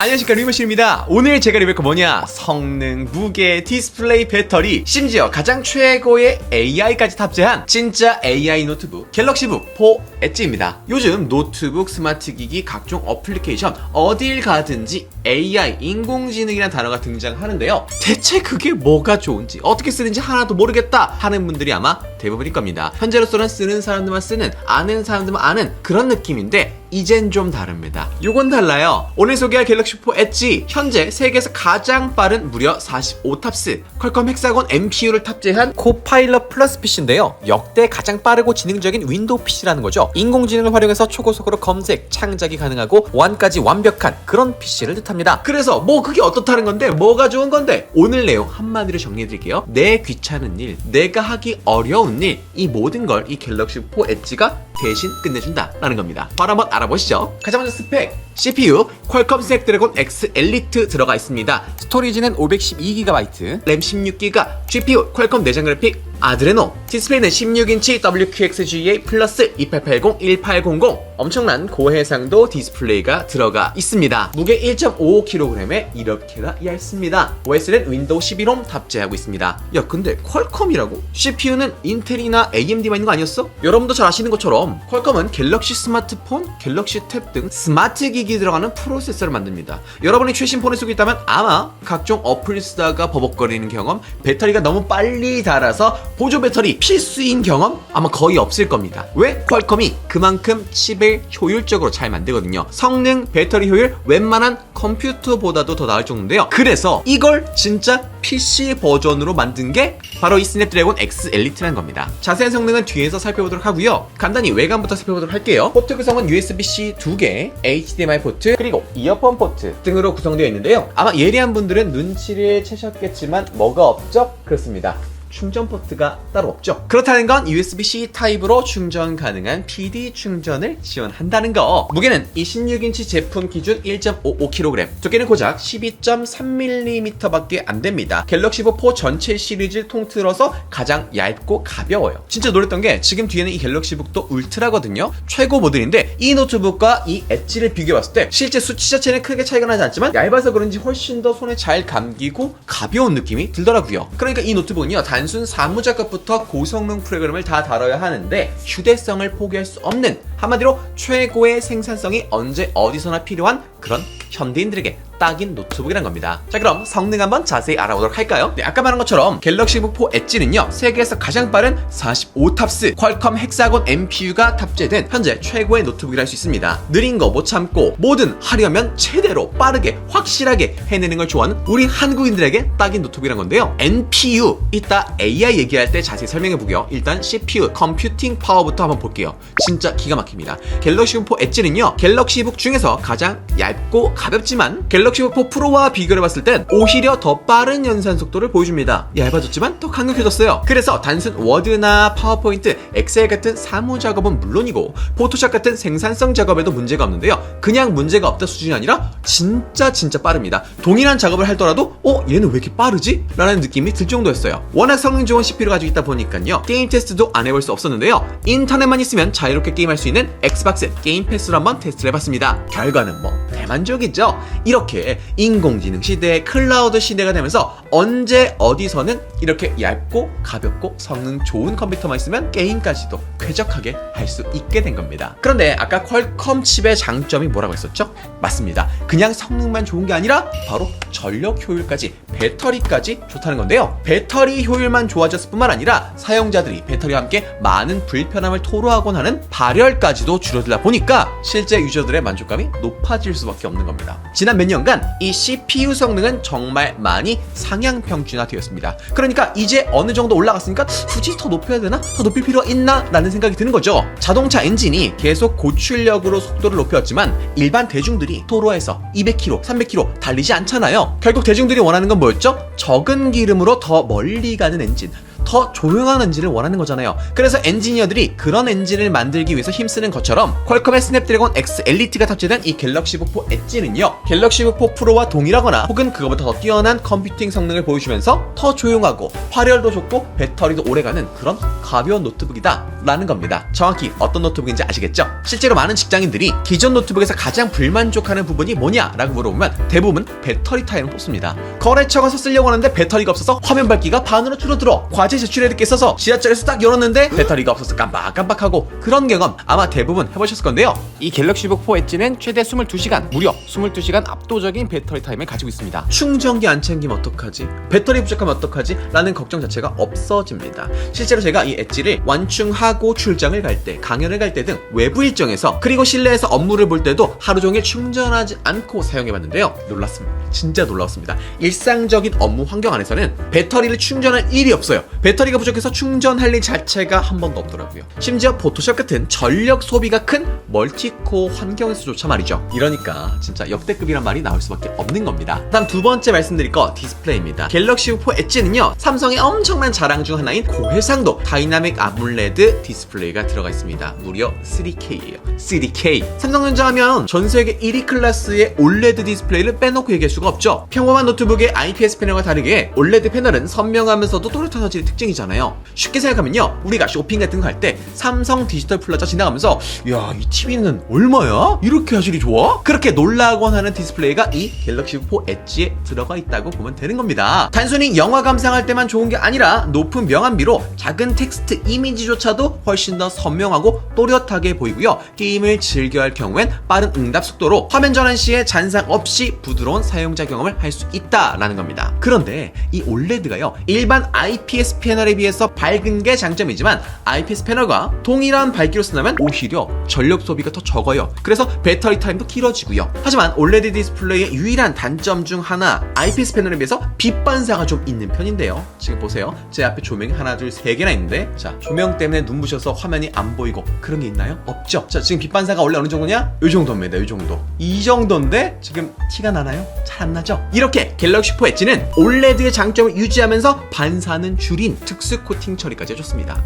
안녕하십니까, 리머신입니다. 오늘 제가 리뷰할 거 뭐냐, 성능, 무게, 디스플레이, 배터리, 심지어 가장 최고의 AI까지 탑재한 진짜 AI 노트북 갤럭시북 4 엣지입니다. 요즘 노트북, 스마트 기기, 각종 어플리케이션 어딜 가든지 AI, 인공지능이라는 단어가 등장하는데요. 대체 그게 뭐가 좋은지, 어떻게 쓰는지 하나도 모르겠다 하는 분들이 아마 대부분일 겁니다. 현재로서는 쓰는 사람들만 쓰는, 아는 사람들만 아는 그런 느낌인데 이젠 좀 다릅니다. 요건 달라요. 오늘 소개할 갤럭시4 엣지, 현재 세계에서 가장 빠른 무려 45탑스 퀄컴 헥사곤 NPU를 탑재한 코파일럿 플러스 PC인데요. 역대 가장 빠르고 지능적인 윈도우 PC라는 거죠. 인공지능을 활용해서 초고속으로 검색, 창작이 가능하고 보안까지 완벽한 그런 PC를 뜻합니다. 그래서 뭐 그게 어떻다는 건데, 뭐가 좋은 건데, 오늘 내용 한마디로 정리해드릴게요. 내 귀찮은 일, 내가 하기 어려운 일, 이 모든 걸 이 갤럭시4 edge가 대신 끝내준다 라는 겁니다. 바로 한번 알아보시죠. 가장 먼저 스펙, CPU 퀄컴 스냅드래곤 X 엘리트 들어가 있습니다. 스토리지는 512GB, 램 16GB, GPU 퀄컴 내장 그래픽 아드레노, 디스플레이는 16인치 WQXGA 플러스 2880-1800, 엄청난 고해상도 디스플레이가 들어가 있습니다. 무게 1.55kg에 이렇게나 얇습니다. OS는 윈도우 11홈 탑재하고 있습니다. 야, 근데 퀄컴이라고? CPU는 인텔이나 AMD만 있는 거 아니었어? 여러분도 잘 아시는 것처럼 퀄컴은 갤럭시 스마트폰, 갤럭시 탭 등 스마트 기기 들어가는 프로세서를 만듭니다. 여러분이 최신 폰을 쓰고 있다면 아마 각종 어플 쓰다가 버벅거리는 경험, 배터리가 너무 빨리 닳아서 보조 배터리 필수인 경험 아마 거의 없을 겁니다. 왜? 퀄컴이 그만큼 칩을 효율적으로 잘 만들거든요. 성능, 배터리 효율 웬만한 컴퓨터보다도 더 나을 정도인데요. 그래서 이걸 진짜 PC 버전으로 만든 게 바로 이 스냅드래곤 X 엘리트라는 겁니다. 자세한 성능은 뒤에서 살펴보도록 하고요. 간단히 외관부터 살펴보도록 할게요. 포트 구성은 USB-C 2개, HDMI 포트, 그리고 이어폰 포트 등으로 구성되어 있는데요. 아마 예리한 분들은 눈치를 채셨겠지만 뭐가 없죠? 그렇습니다. 충전 포트가 따로 없죠. 그렇다는 건 USB-C 타입으로 충전 가능한 PD 충전을 지원한다는 거. 무게는 이 16인치 제품 기준 1.55kg, 두께는 고작 12.3mm 밖에 안 됩니다. 갤럭시4 4 전체 시리즈 통틀어서 가장 얇고 가벼워요. 진짜 놀랬던 게 지금 뒤에는 이 갤럭시북도 울트라거든요. 최고 모델인데 이 노트북과 이 엣지를 비교해봤을 때 실제 수치 자체는 크게 차이가 나지 않지만 얇아서 그런지 훨씬 더 손에 잘 감기고 가벼운 느낌이 들더라고요. 그러니까 이 노트북은요, 단순 사무 작업부터 고성능 프로그램을 다 다뤄야 하는데 휴대성을 포기할 수 없는, 한마디로 최고의 생산성이 언제 어디서나 필요한 그런 현대인들에게 딱인 노트북이란 겁니다. 자, 그럼 성능 한번 자세히 알아보도록 할까요? 네, 아까 말한 것처럼 갤럭시북 4 엣지는요, 세계에서 가장 빠른 45탑스 퀄컴 헥사곤 NPU가 탑재된 현재 최고의 노트북이라 할 수 있습니다. 느린 거 못 참고 뭐든 하려면 제대로 빠르게 확실하게 해내는 걸 좋아하는 우리 한국인들에게 딱인 노트북이란 건데요. NPU, 이따 AI 얘기할 때 자세히 설명해보고요. 일단 CPU, 컴퓨팅 파워부터 한번 볼게요. 진짜 기가 막힙니다. 갤럭시북 4 엣지는요, 갤럭시북 중에서 가장 얇고 가볍지만 갤럭시북 4 프로와 비교해봤을 땐 오히려 더 빠른 연산 속도를 보여줍니다. 얇아졌지만 더 강력해졌어요. 그래서 단순 워드나 파워포인트, 엑셀 같은 사무 작업은 물론이고 포토샵 같은 생산성 작업에도 문제가 없는데요. 그냥 문제가 없다 수준이 아니라 진짜 빠릅니다. 동일한 작업을 하더라도 얘는 왜 이렇게 빠르지? 라는 느낌이 들 정도였어요. 워낙 성능 좋은 CPU를 가지고 있다 보니까요, 게임 테스트도 안 해볼 수 없었는데요. 인터넷만 있으면 자유롭게 게임할 수 있는 엑스박스 게임 패스로 한번 테스트를 해봤습니다. 결과는 뭐 대만족이죠. 이렇게 인공지능 시대, 클라우드 시대가 되면서 언제 어디서는 이렇게 얇고 가볍고 성능 좋은 컴퓨터만 있으면 게임까지도 쾌적하게 할 수 있게 된 겁니다. 그런데 아까 퀄컴 칩의 장점이 뭐라고 했었죠? 맞습니다. 그냥 성능만 좋은 게 아니라 바로 전력 효율까지, 배터리까지 좋다는 건데요. 배터리 효율만 좋아졌을 뿐만 아니라 사용자들이 배터리와 함께 많은 불편함을 토로하곤 하는 발열까지도 줄어들다 보니까 실제 유저들의 만족감이 높아질 수밖에 없는 겁니다. 지난 몇 년간 이 CPU 성능은 정말 많이 상향 평준화되었습니다. 그러니까 이제 어느 정도 올라갔으니까 굳이 더 높여야 되나? 더 높일 필요가 있나? 라는 생각이 드는 거죠. 자동차 엔진이 계속 고출력으로 속도를 높였지만 일반 대중들이 도로에서 200km, 300km 달리지 않잖아요. 결국 대중들이 원하는 건 뭐였죠? 적은 기름으로 더 멀리 가는 엔진, 더 조용한 엔진을 원하는 거잖아요. 그래서 엔지니어들이 그런 엔진을 만들기 위해서 힘쓰는 것처럼 퀄컴의 스냅드래곤 X 엘리트가 탑재된 이 갤럭시 북4 엣지는요, 갤럭시 북 4 프로와 동일하거나 혹은 그거보다 더 뛰어난 컴퓨팅 성능을 보여주면서 더 조용하고 화력도 좋고 배터리도 오래가는 그런 가벼운 노트북이다 라는 겁니다. 정확히 어떤 노트북인지 아시겠죠? 실제로 많은 직장인들이 기존 노트북에서 가장 불만족하는 부분이 뭐냐 라고 물어보면 대부분 배터리 타임을 뽑습니다. 거래처 가서 쓰려고 하는데 배터리가 없어서 화면 밝기가 반으로 줄어들어, 과제 제출해야 게 있어서 지하철에서 딱 열었는데 배터리가 없어서 깜빡깜빡하고, 그런 경험 아마 대부분 해보셨을 건데요. 이 갤럭시 북 4 엣지는 최대 22시간, 무려 22시간 압도적인 배터리 타임을 가지고 있습니다. 충전기 안 챙기면 어떡하지? 배터리 부족하면 어떡하지? 라는 걱정 자체가 없어집니다. 실제로 제가 이 엣지를 완충하고 출장을 갈 때, 강연을 갈 때 등 외부 일정에서, 그리고 실내에서 업무를 볼 때도 하루 종일 충전하지 않고 사용해봤는데요. 놀랐습니다. 진짜 놀라웠습니다. 일상적인 업무 환경 안에서는 배터리를 충전할 일이 없어요. 배터리가 부족해서 충전할 일 자체가 한 번도 없더라고요. 심지어 포토샵 같은 전력 소비가 큰 멀티코어 환경에서조차 말이죠. 이러니까 진짜 역대급이란 말이 나올 수밖에 없는 겁니다. 다음 두 번째 말씀드릴 거 디스플레이입니다. 갤럭시 북 4 엣지는요, 삼성의 엄청난 자랑 중 하나인 고해상도 다이나믹 아몰레드 디스플레이가 들어가 있습니다. 무려 3K예요. 3K. 삼성전자 하면 전세계 1위 클래스의 올레드 디스플레이를 빼놓고 얘기할 수가 없죠. 평범한 노트북의 IPS 패널과 다르게 올레드 패널은 선명하면서도 또렷한 화질이 특징이잖아요. 쉽게 생각하면요, 우리가 쇼핑 같은 거 할 때 삼성 디지털 플라자 지나가면서 야, 이 TV는 얼마야? 이렇게 화질이 좋아? 그렇게 놀라곤 하는 디스플레이가 이 갤럭시 북 4 엣지에 들어가 있다고 보면 되는 겁니다. 단순히 영화 감상할 때만 좋은 게 아니라 높은 명암비로 작은 텍스트 이미지조차도 훨씬 더 선명하고 또렷하게 보이고요. 게임을 즐겨 할 경우엔 빠른 응답 속도로 화면 전환 시에 잔상 없이 부드러운 사용자 경험을 할 수 있다라는 겁니다. 그런데 이 올레드가요, 일반 IPS 패널에 비해서 밝은 게 장점이지만 IPS 패널과 동일한 밝기로 쓴다면 오히려 전력 소비가 더 적어요. 그래서 배터리 타임도 길어지고요. 하지만 올레드 디스플레이의 유일한 단점 중 하나, IPS 패널에 비해서 빛 반사가 좀 있는 편인데요. 지금 보세요. 제 앞에 조명이 하나, 둘, 세 개나 있는데, 자, 조명 때문에 눈부셔서 화면이 안 보이고 그런 게 있나요? 없죠. 자, 지금 빛 반사가 원래 어느 정도냐? 이 정도입니다. 이 정도. 이 정도인데 지금 티가 나나요? 잘 안 나죠? 이렇게 갤럭시 4 엣지는 올레드의 장점을 유지하면서 반사는 줄인 특수 코팅 처리까지 해줬습니다.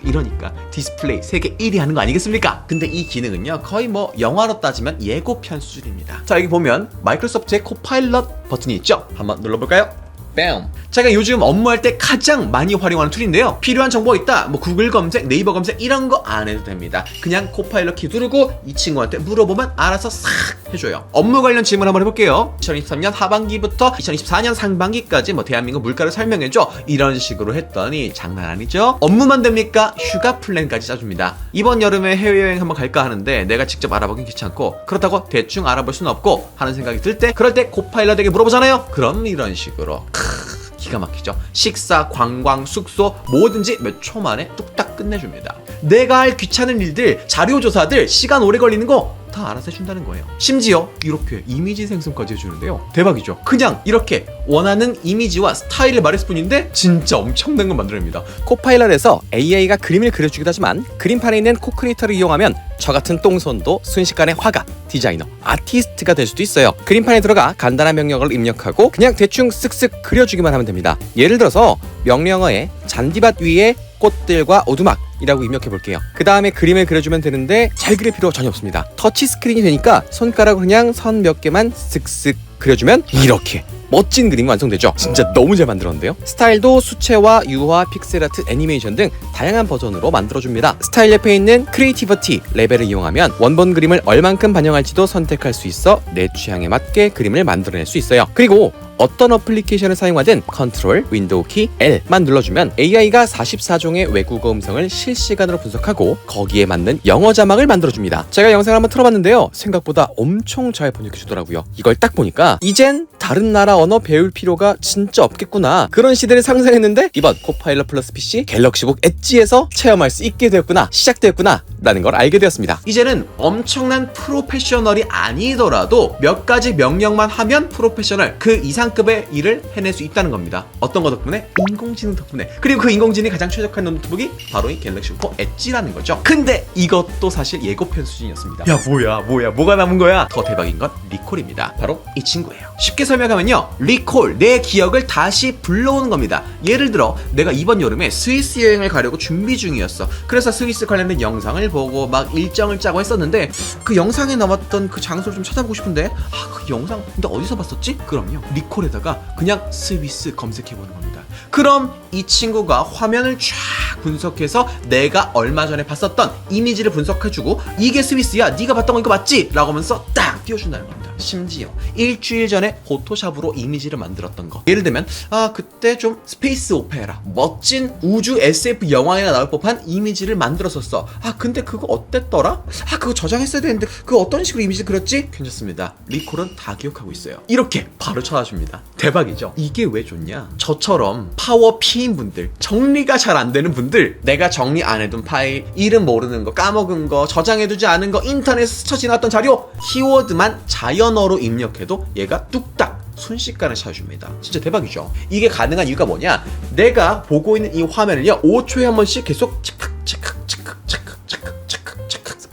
이러니까 디스플레이 세계 1위 하는 거 아니겠습니까? 근데 이 기능은요, 거의 뭐 영화로 따지면 예고편 수준입니다. 자, 여기 보면 마이크로소프트의 코파일럿 버튼이 있죠? 한번 눌러볼까요? 뺨! 제가 요즘 업무할 때 가장 많이 활용하는 툴인데요. 필요한 정보가 있다, 뭐 구글 검색, 네이버 검색 이런 거 안 해도 됩니다. 그냥 코파일럿 키 누르고 이 친구한테 물어보면 알아서 싹 해줘요. 업무 관련 질문 한번 해볼게요. 2023년 하반기부터 2024년 상반기까지 뭐 대한민국 물가를 설명해줘, 이런 식으로 했더니 장난 아니죠? 업무만 됩니까? 휴가 플랜까지 짜줍니다. 이번 여름에 해외여행 한번 갈까 하는데 내가 직접 알아보긴 귀찮고, 그렇다고 대충 알아볼 수는 없고 하는 생각이 들 때, 그럴 때 코파일럿에게 물어보잖아요. 그럼 이런 식으로 기가 막히죠. 식사, 관광, 숙소 뭐든지 몇 초 만에 뚝딱 끝내줍니다. 내가 할 귀찮은 일들, 자료조사들, 시간 오래 걸리는 거 다 알아서 해준다는 거예요. 심지어 이렇게 이미지 생성까지 해주는데요. 대박이죠. 그냥 이렇게 원하는 이미지와 스타일을 말했을 뿐인데 진짜 엄청난 걸 만들어냅니다. 코파일럿에서 AI가 그림을 그려주기도 하지만 그림판에 있는 코크리에이터를 이용하면 저 같은 똥손도 순식간에 화가, 디자이너, 아티스트가 될 수도 있어요. 그림판에 들어가 간단한 명령어를 입력하고 그냥 대충 쓱쓱 그려주기만 하면 됩니다. 예를 들어서 명령어에 잔디밭 위에 꽃들과 오두막이라고 입력해 볼게요. 그 다음에 그림을 그려주면 되는데 잘 그릴 필요 전혀 없습니다. 터치 스크린이 되니까 손가락으로 그냥 선 몇 개만 쓱쓱 그려주면 이렇게 멋진 그림이 완성되죠. 진짜 너무 잘 만들었는데요. 스타일도 수채화, 유화, 픽셀아트, 애니메이션 등 다양한 버전으로 만들어줍니다. 스타일 옆에 있는 크리에이티비티 레벨을 이용하면 원본 그림을 얼만큼 반영할지도 선택할 수 있어 내 취향에 맞게 그림을 만들어낼 수 있어요. 그리고 어떤 어플리케이션을 사용하든 컨트롤, 윈도우 키, L만 눌러주면 AI가 44종의 외국어 음성을 실시간으로 분석하고 거기에 맞는 영어 자막을 만들어줍니다. 제가 영상을 한번 틀어봤는데요, 생각보다 엄청 잘 번역해주더라고요. 이걸 딱 보니까 이젠 다른 나라 언어 배울 필요가 진짜 없겠구나, 그런 시대를 상상했는데 이번 코파일럿 플러스 PC 갤럭시 북 엣지에서 체험할 수 있게 되었구나, 시작되었구나 라는 걸 알게 되었습니다. 이제는 엄청난 프로페셔널이 아니더라도 몇 가지 명령만 하면 프로페셔널 그 이상급의 일을 해낼 수 있다는 겁니다. 어떤 거 덕분에? 인공지능 덕분에. 그리고 그 인공지능이 가장 최적화한 노트북이 바로 이 갤럭시 북 4 엣지라는 거죠. 근데 이것도 사실 예고편 수준이었습니다. 야, 뭐야 뭐가 남은 거야? 더 대박인 건 리콜입니다. 바로 이 친구예요. 쉽게 설명하면요, 리콜, 내 기억을 다시 불러오는 겁니다. 예를 들어 내가 이번 여름에 스위스 여행을 가려고 준비 중이었어. 그래서 스위스 관련된 영상을 보고 막 일정을 짜고 했었는데 그 영상에 나왔던 그 장소를 좀 찾아보고 싶은데 그 영상 근데 어디서 봤었지? 그럼요, 리콜에다가 그냥 스위스 검색해보는 겁니다. 그럼 이 친구가 화면을 쫙 분석해서 내가 얼마 전에 봤었던 이미지를 분석해주고 이게 스위스야, 네가 봤던 거 이거 맞지? 라고 하면서 딱 띄워준다는 겁니다. 심지어 일주일 전에 포토샵으로 이미지를 만들었던 거, 예를 들면 그때 좀 스페이스 오페라, 멋진 우주 SF 영화에 나올 법한 이미지를 만들었었어. 근데 그거 어땠더라? 그거 저장했어야 되는데 그거 어떤 식으로 이미지 그렸지? 괜찮습니다. 리콜은 다 기억하고 있어요. 이렇게 바로 찾아줍니다. 대박이죠? 이게 왜 좋냐? 저처럼 파워 P인 분들, 정리가 잘 안 되는 분들, 내가 정리 안 해둔 파일, 이름 모르는 거, 까먹은 거, 저장해두지 않은 거, 인터넷에 스쳐 지나갔던 자료, 키워드만 자연어로 입력해도 얘가 뚝딱 순식간에 찾아줍니다. 진짜 대박이죠? 이게 가능한 이유가 뭐냐? 내가 보고 있는 이 화면을요, 5초에 한 번씩 계속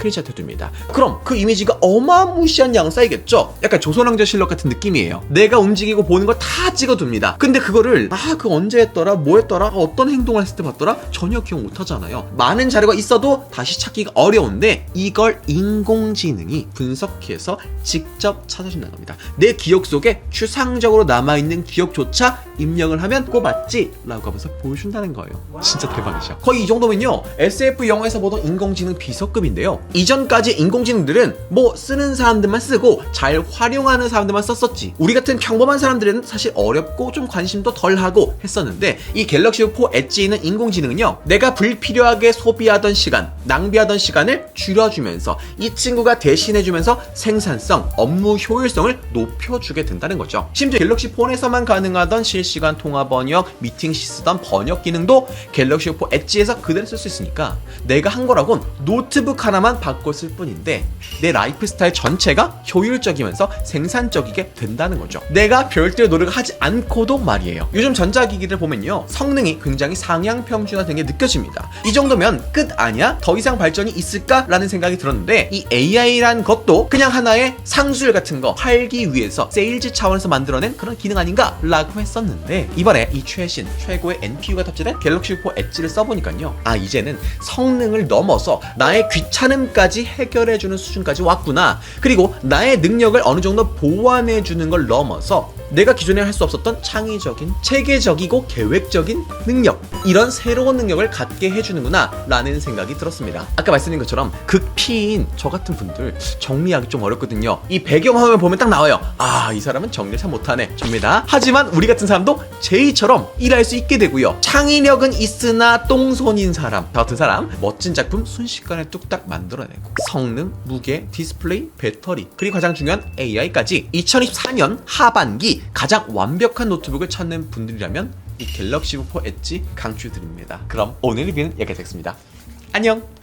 스크린샷 해줍니다. 그럼 그 이미지가 어마무시한 양 쌓이겠죠? 약간 조선왕조실록 같은 느낌이에요. 내가 움직이고 보는 걸 다 찍어둡니다. 근데 그거를 그거 언제 했더라? 뭐 했더라? 어떤 행동을 했을 때 봤더라? 전혀 기억 못 하잖아요. 많은 자료가 있어도 다시 찾기가 어려운데 이걸 인공지능이 분석해서 직접 찾아준다는 겁니다. 내 기억 속에 추상적으로 남아있는 기억조차 입력을 하면 그거 맞지? 라고 하면서 보여준다는 거예요. 진짜 대박이죠? 거의 이 정도면요, SF 영화에서 보던 인공지능 비서급인데요. 이전까지 인공지능들은 뭐 쓰는 사람들만 쓰고 잘 활용하는 사람들만 썼었지. 우리 같은 평범한 사람들은 사실 어렵고 좀 관심도 덜하고 했었는데 이 갤럭시 4 엣지에 있는 인공지능은요, 내가 불필요하게 소비하던 시간, 낭비하던 시간을 줄여주면서 이 친구가 대신해주면서 생산성, 업무 효율성을 높여주게 된다는 거죠. 심지어 갤럭시 폰에서만 가능하던 실시간 통화 번역, 미팅 시 쓰던 번역 기능도 갤럭시 4 엣지에서 그대로 쓸 수 있으니까 내가 한 거라곤 노트북 하나만 바꿨을 뿐인데 내 라이프 스타일 전체가 효율적이면서 생산적이게 된다는 거죠. 내가 별도의 노력을 하지 않고도 말이에요. 요즘 전자기기를 보면요, 성능이 굉장히 상향 평준화된 게 느껴집니다. 이 정도면 끝 아니야? 더 이상 발전이 있을까? 라는 생각이 들었는데 이 AI란 것도 그냥 하나의 상술 같은 거 팔기 위해서 세일즈 차원에서 만들어낸 그런 기능 아닌가? 라고 했었는데 이번에 이 최신 최고의 NPU가 탑재된 갤럭시 4 엣지를 써보니까요, 이제는 성능을 넘어서 나의 귀찮음까지 해결해주는 수준까지 왔구나. 그리고 나의 능력을 어느 정도 보완해주는 걸 넘어서 내가 기존에 할 수 없었던 창의적인, 체계적이고 계획적인 능력, 이런 새로운 능력을 갖게 해주는구나 라는 생각이 들었습니다. 아까 말씀드린 것처럼 극피인 저 같은 분들 정리하기 좀 어렵거든요. 이 배경화면 보면 딱 나와요. 이 사람은 정리를 잘 못하네 접니다. 하지만 우리 같은 사람도 제이처럼 일할 수 있게 되고요, 창의력은 있으나 똥손인 사람, 저 같은 사람 멋진 작품 순식간에 뚝딱 만들어내고 성능, 무게, 디스플레이, 배터리, 그리고 가장 중요한 AI까지 2024년 하반기 가장 완벽한 노트북을 찾는 분들이라면 이 갤럭시 4 엣지 강추드립니다. 그럼 오늘 리뷰는 여기까지 하겠습니다. 안녕!